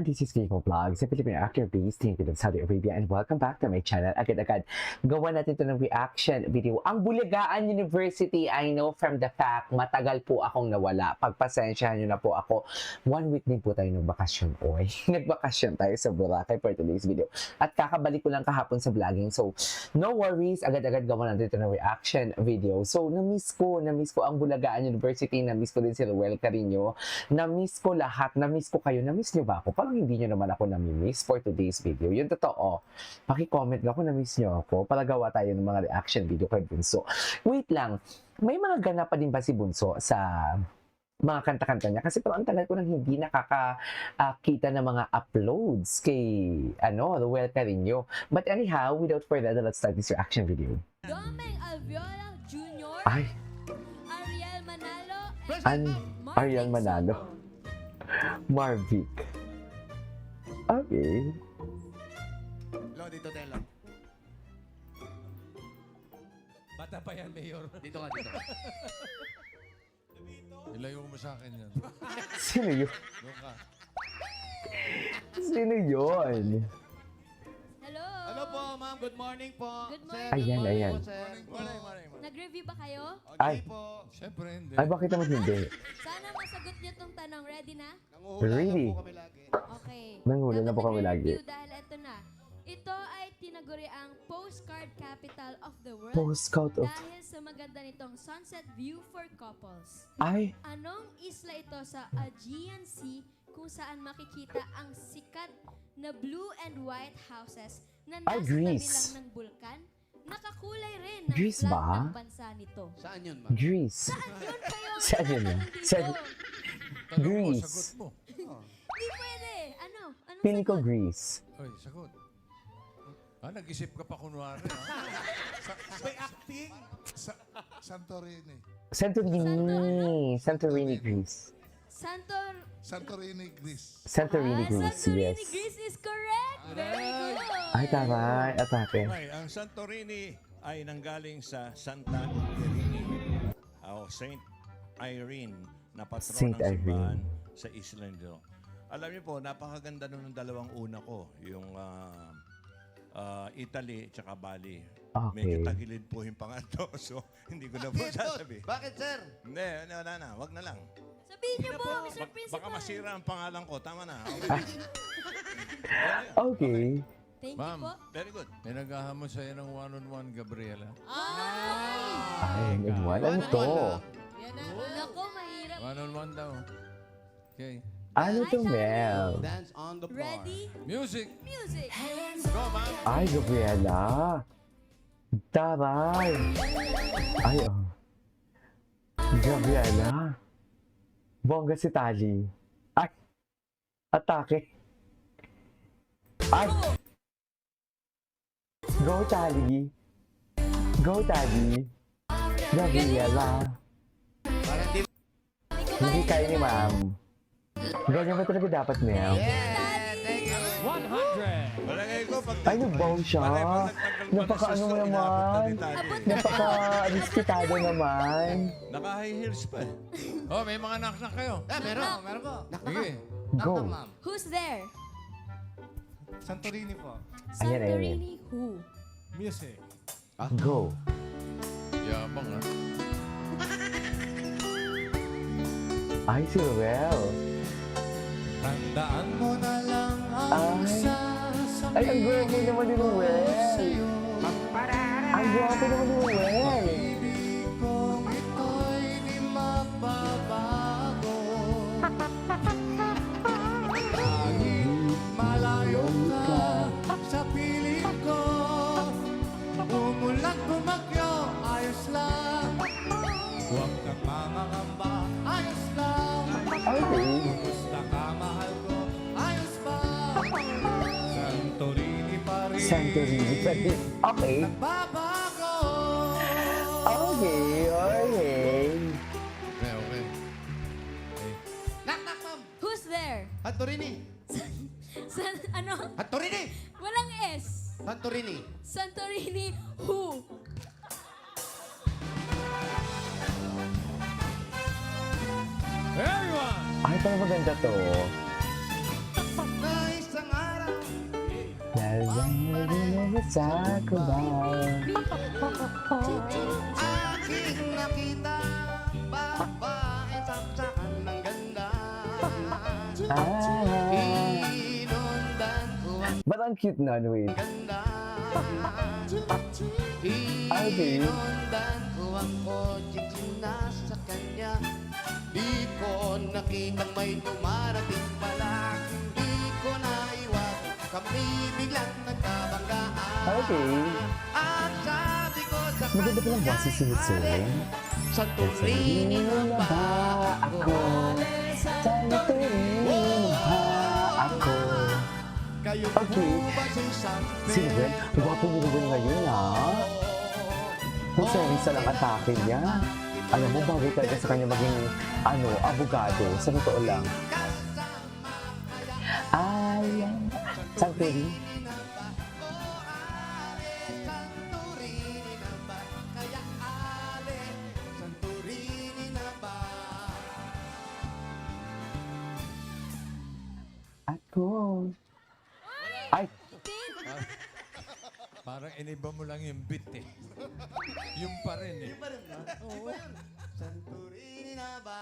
everyone, this is Kiko Vlogs, a Filipino actor based in Saudi Arabia, and welcome back to my channel. Agad-agad, gawa natin ito ng reaction video. Ang Bulagaan University, I know from the fact, matagal po akong nawala. Pagpasensyahan nyo na po ako. 1 week din po tayo ng bakasyon, oy. Nagbakasyon tayo sa Boracay for today's video. At kakabalik ko lang kahapon sa vlogging. So, no worries, agad-agad gawa natin ito ng reaction video. So, na-miss ko ang Bulagaan University, na-miss ko din si Ruel Carino, na-miss ko lahat, na-miss ko kayo, na-miss nyo ba ako? Parang hindi nyo naman ako na-miss for today's video. Yun totoo. Paki-comment nga kung na-miss nyo ako para gawa tayo ng mga reaction video kay Bunso. Wait lang, may mga ganap pa din ba si Bunso sa mga kanta-kanta niya? Kasi parang ang tagal ko nang hindi nakakakita ng mga uploads kay Ruel Carino. But anyhow, without further ado, let's start this reaction video. Domeng Alviola Jr., Ay, Ariel Manalo, Ariel Manalo. Marvic. Okay. Lo, dito tayo. Bata pa yan, Mayor. Dito nga, dito. Ilayo mo sa akin yan. Sino yun? Doon ka. Sino yun? hello. Hello po, ma'am. Good morning po. Good Sir, morning. Ayan, good morning ayan. po, sir. Morning. Nag-review ba kayo? Ay. Okay po. Siyempre, hindi. Ay, bakit naman hindi? Sana masagot niyo tong tanong. Ready na? Nanguhula Really? na po kami lagi. Okay. Nanghuli na Dapat po kami lagi. nag-review dahil ito na. Ito ay tinaguri ang postcard capital of the world Postcard of... dahil sa maganda nitong sunset view for couples. Ay, Anong isla ito sa Aegean Sea kung saan makikita ang sikat na blue and white houses na Ay, nasa tabi Greece. lang ng bulkan? Nakakulay rin ng Greece flag ba? ng bansa nito. Saan yun, ma'am? Greece. Saan yun kayo? Saan yun yan? Saan- Tanong mo, Greece. sagot mo. Hindi pwede. Ano? Anong Pili ko sagot? Greece. Oy, sagot. Nag-isip ka pa kunwari, ha? May acting. Santorini. Santorini, Greece. Santorini, Greece. Santorini, Greece, Santorini, yes. Greece is correct. Very good. Ay, taray. Atake. Okay, ang Santorini ay nanggaling sa Santa Irene o Saint Irene na patron Saint ng simbahan Irene. sa isla nito. Alam niyo po, napakaganda nun ng dalawang una ko, yung Italy at Bali. Medyo Okay. tagilid po yung pangatlo, so hindi ko na po sasabi. Bakit, sir? Hindi, wala na, wag na lang. Sabihin niyo po, Mr. Baka Principal. masira ang pangalan ko, tama na. Okay. Okay. Thank you Ma'am. po. Very good. May naghahamon sa'yo ng one-on-one, Gabriela. Ay, nagwan. Ano to? Nako, mahirap. One-on-one daw. Okay. Ano to, Mel? Dance on the floor. Ready? Music! Music. Go, ma'am! Ay, Gabriela. Taray. Ay, oh. Gabriela. Bongga si Tali. Ay. Atake. Ay. Go, Tali. Go, Tali. Gabriela. Parang di... Hindi kaya ni ma'am. Ganyan ba talaga dapat, Mel? Yeah, thank you. Palagay ko, pag... Ay, nagbaw siya. Napaka-ano mo naman. Napaka-riskitado naman. Naka-high heels pa eh. Oh, may mga knock-knock kayo. Meron po. Sige. Go. ma'am. Who's there? Santorini po. Ayan, ayan, Santorini who? Music. Go. Yabang, ha? Ay, si Ruel. Tandaan mo na lang Ay, ang gwapo naman ni Ruel. Ang gwapo naman ni Ruel. kong ito'y di magbabago. Kahit malayo ka sa piling ko, umulan bumagyo, ayos lang. Huwag kang mangangamba, ayos lang. Okay. Gusto ka, mahal ko, ayos ba? Santorini pa rin. Santorini pa rin. Okay. Nagbabago. Okay, okay. Okay, okay. Knock, knock, ma'am. Who's there? Santorini. Ano? Santorini. Walang S. Santorini. Santorini who? Everyone! Ay, parang maganda to. Na sa kubaw. Aking nakita, babae saksakan ng ganda. Inundan ko ang Ba't ang cute na, wait? ganda. Okay. Inundan ko ang kotseng sinasa kanya. Di ko nakitang may dumarating pala. Hindi ko naiwan, kami biglang nagkabanggaan. Okay. At sabi ko sa Maganda pa lang boses si Hussein. Santorini na ba ako? Santorini ba ako? Kayo Okay. po ba si San Sino ba? Gwapo niyo ba ngayon, ha? Kung serisa lang atake niya. Alam mo, bagay talaga sa kanya maging, abogado. Sa totoo lang. Ay, Santorini. Santorini na ba? Kaya ale, Santorini na ba? Ako. Ay, Parang iniba mo lang yung beat eh. Yung pa rin eh. Oo. Santorini na ba?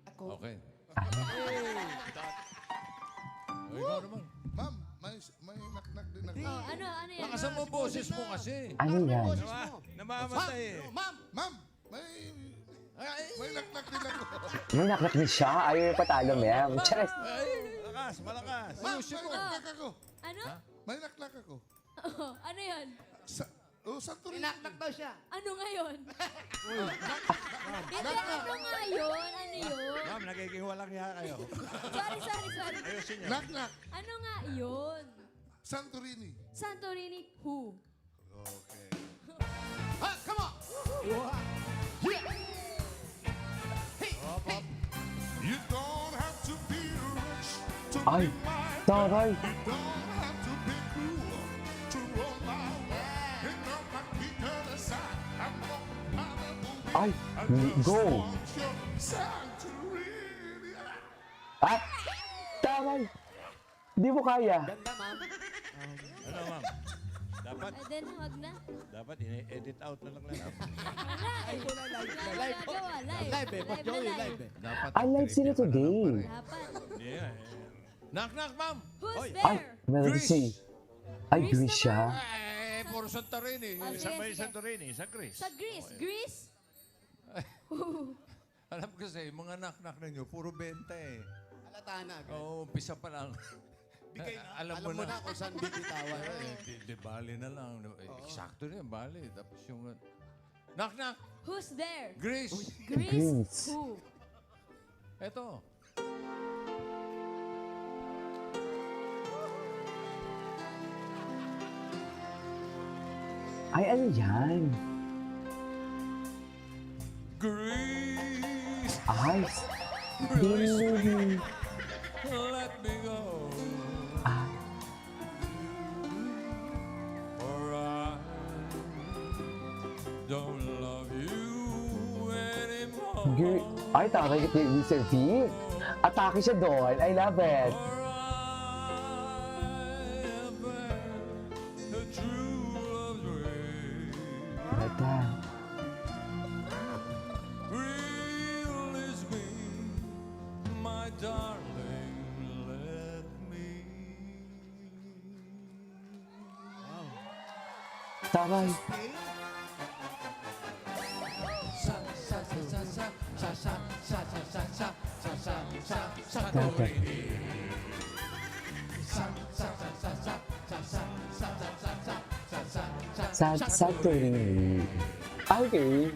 Ako. Okay. O, ikaw naman. Ma'am, may naknak din ako. Oh, ano yan? Lakasan mo boses mo kasi. ano yan? Namamatay eh. Ma'am! Ma'am, may naknak din ako. May naknak din siya. Ayaw yung patalo, ma'am. Charis. Ay, malakas, malakas. Ma'am, may naknak ako. Ano? May naknak ako. Oh, ano yan? Santorini. Inaknak daw siya. Ano ngayon? Hindi, ano nga yun? Ano yun? Ma'am, nakikiwalang niya kayo. Sorry. Ayusin niyo. Naknak. Ano nga yun? Santorini. Santorini who? Okay. Ha, come on! Yeah! Hey! You don't have to be rich to Ay, be mine. taray. You don't have to be cool to roll my way. You know my people aside. I'm gonna Ay, go. Santorini. Ah, taray. Di mo kaya. Ganda, ma'am. Ano, ma'am? Dapat, Then, wag na. dapat i-edit out na lang lang. Wala eh. Wala Live po. nagawa. Live. Live eh. Boss na Joey, live. live eh. Dapat I like sila trivia ka na lang today. pare. Dapat. Hindi nga eh. Knock, knock, ma'am. Who's Oy. Ay, there? meron Greece. si. Ay, Greece Greece siya. Eh, puro Santorini. Oh, Sa sige, may sige. Santorini, sa Greece. Sa Greece. Greece? Alam ko kasi, mga knock-knock na nyo, puro benta eh. Halata na agad. Oo, umpisa pa lang. Alam mo na. kung saan bibitawan. Di bali na lang. Eksakto na yan, bali. Tapos yung... Knock, knock! Who's there? Grace! Greece? Greece. Who? Eto. Ay, ano yan? Grease! Ay, Billy. Let me go. Ah, For I don't love you anymore. Ay, tama yung kay Sir V. Atake siya doon. I love it. For I have found the true love's way. Ganda. Release me, my darling, let me. Taray. Santorini. Okay.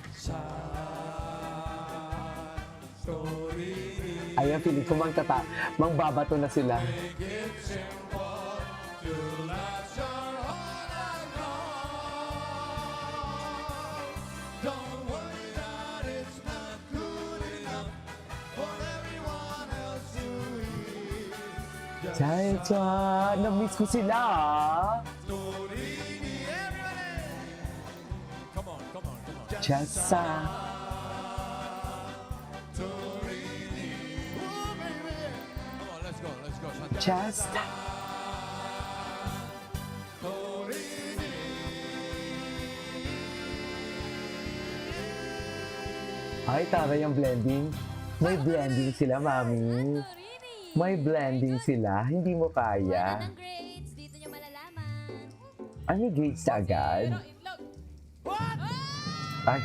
Ayan, feeling ko mangbabato na sila. Don't worry that it's not good enough for everyone else to hear. Cha-cha! Na-miss ko sila, ah. Come on, come on, come on. Cha-sa. Come on, let's go, Let's go, Santa. Just. Ay, taray yung blending. May blending sila, mami. Santorini. May blending sila. Hindi mo Wala kaya. ng grades. Dito nyo malalaman. Ano yung grades na agad? Ay,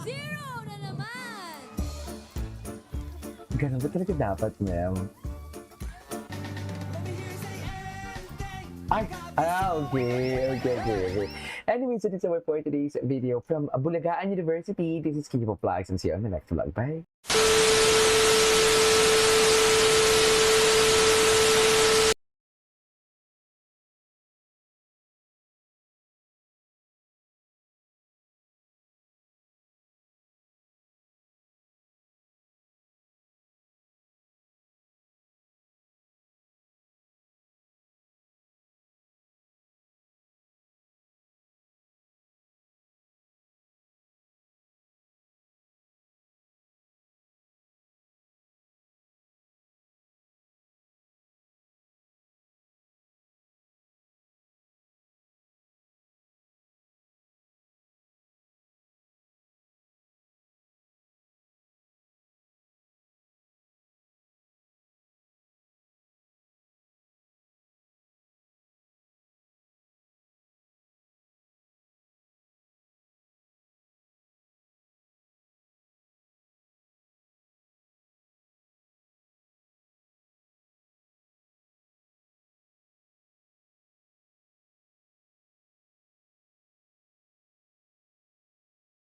Zero na naman. ganun ba talaga dapat, ma'am? Ay, okay. Anyway, so this is our for today's video from Bulagaan University. This is Kikipo Vlogs and see you on the next vlog. Bye!